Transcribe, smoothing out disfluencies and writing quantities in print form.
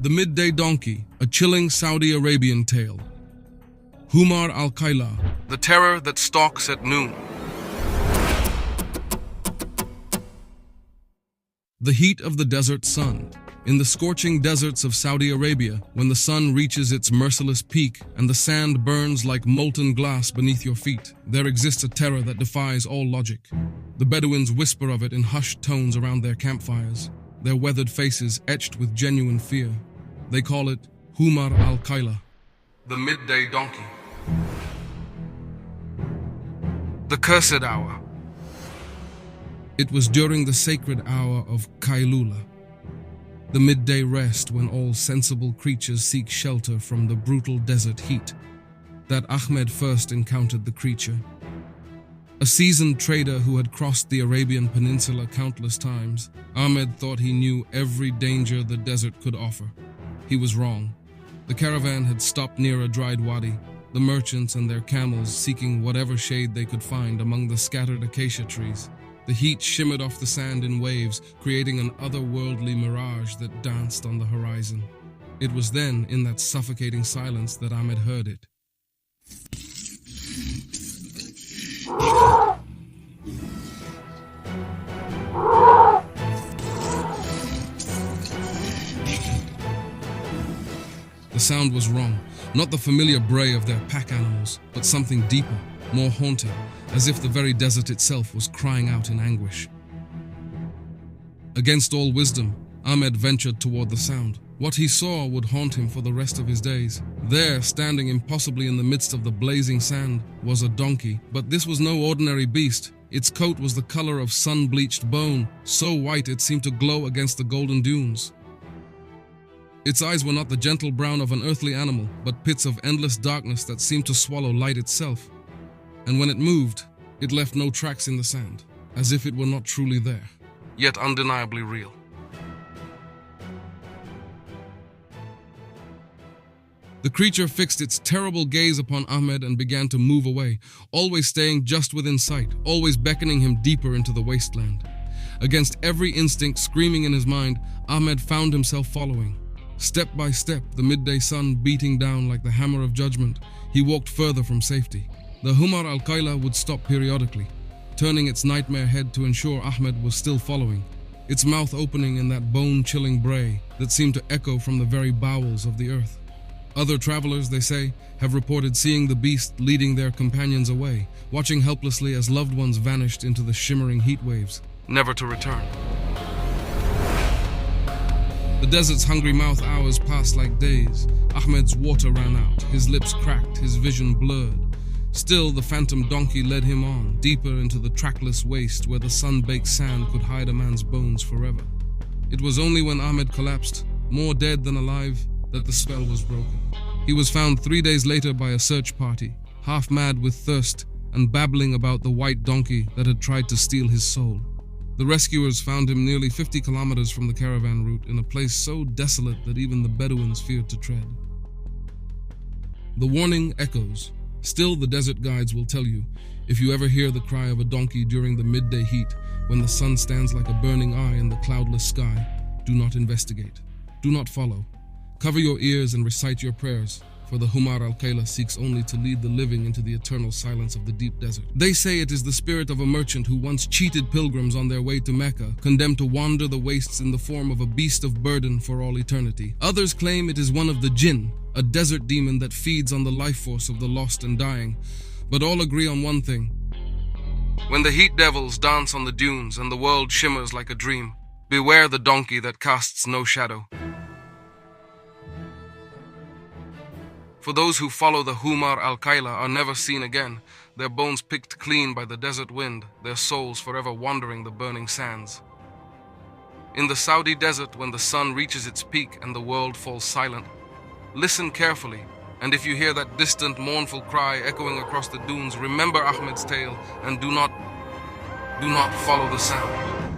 The Midday Donkey, a chilling Saudi Arabian tale. Humar Al-Qaylah, the terror that stalks at noon. The heat of the desert sun. In the scorching deserts of Saudi Arabia, when the sun reaches its merciless peak and the sand burns like molten glass beneath your feet, there exists a terror that defies all logic. The Bedouins whisper of it in hushed tones around their campfires, their weathered faces etched with genuine fear. They call it Humar Al-Qaylah, the midday donkey. The cursed hour. It was during the sacred hour of Qaylula, the midday rest when all sensible creatures seek shelter from the brutal desert heat, that Ahmed first encountered the creature. A seasoned trader who had crossed the Arabian Peninsula countless times, Ahmed thought he knew every danger the desert could offer. He was wrong. The caravan had stopped near a dried wadi, the merchants and their camels seeking whatever shade they could find among the scattered acacia trees. The heat shimmered off the sand in waves, creating an otherworldly mirage that danced on the horizon. It was then, in that suffocating silence, that Ahmed heard it. The sound was wrong, not the familiar bray of their pack animals, but something deeper, more haunting, as if the very desert itself was crying out in anguish. Against all wisdom, Ahmed ventured toward the sound. What he saw would haunt him for the rest of his days. There, standing impossibly in the midst of the blazing sand, was a donkey. But this was no ordinary beast. Its coat was the color of sun-bleached bone, so white it seemed to glow against the golden dunes. Its eyes were not the gentle brown of an earthly animal, but pits of endless darkness that seemed to swallow light itself. And when it moved, it left no tracks in the sand, as if it were not truly there, yet undeniably real. The creature fixed its terrible gaze upon Ahmed and began to move away, always staying just within sight, always beckoning him deeper into the wasteland. Against every instinct screaming in his mind, Ahmed found himself following. Step by step, the midday sun beating down like the hammer of judgment, he walked further from safety. The Humar Al-Qaylah would stop periodically, turning its nightmare head to ensure Ahmed was still following, its mouth opening in that bone-chilling bray that seemed to echo from the very bowels of the earth. Other travelers, they say, have reported seeing the beast leading their companions away, watching helplessly as loved ones vanished into the shimmering heat waves, never to return. The desert's hungry mouth hours passed like days. Ahmed's water ran out, his lips cracked, his vision blurred. Still, the phantom donkey led him on, deeper into the trackless waste where the sun-baked sand could hide a man's bones forever. It was only when Ahmed collapsed, more dead than alive, that the spell was broken. He was found 3 days later by a search party, half mad with thirst and babbling about the white donkey that had tried to steal his soul. The rescuers found him nearly 50 kilometers from the caravan route in a place so desolate that even the Bedouins feared to tread. The warning echoes. Still, the desert guides will tell you, if you ever hear the cry of a donkey during the midday heat, when the sun stands like a burning eye in the cloudless sky, do not investigate. Do not follow. Cover your ears and recite your prayers, for the Humar Al-Qaylah seeks only to lead the living into the eternal silence of the deep desert. They say it is the spirit of a merchant who once cheated pilgrims on their way to Mecca, condemned to wander the wastes in the form of a beast of burden for all eternity. Others claim it is one of the jinn, a desert demon that feeds on the life force of the lost and dying. But all agree on one thing. When the heat devils dance on the dunes and the world shimmers like a dream, beware the donkey that casts no shadow. For those who follow the Humar Al-Qaylah are never seen again, their bones picked clean by the desert wind, their souls forever wandering the burning sands. In the Saudi desert, when the sun reaches its peak and the world falls silent, listen carefully, and if you hear that distant, mournful cry echoing across the dunes, remember Ahmed's tale and do not follow the sound.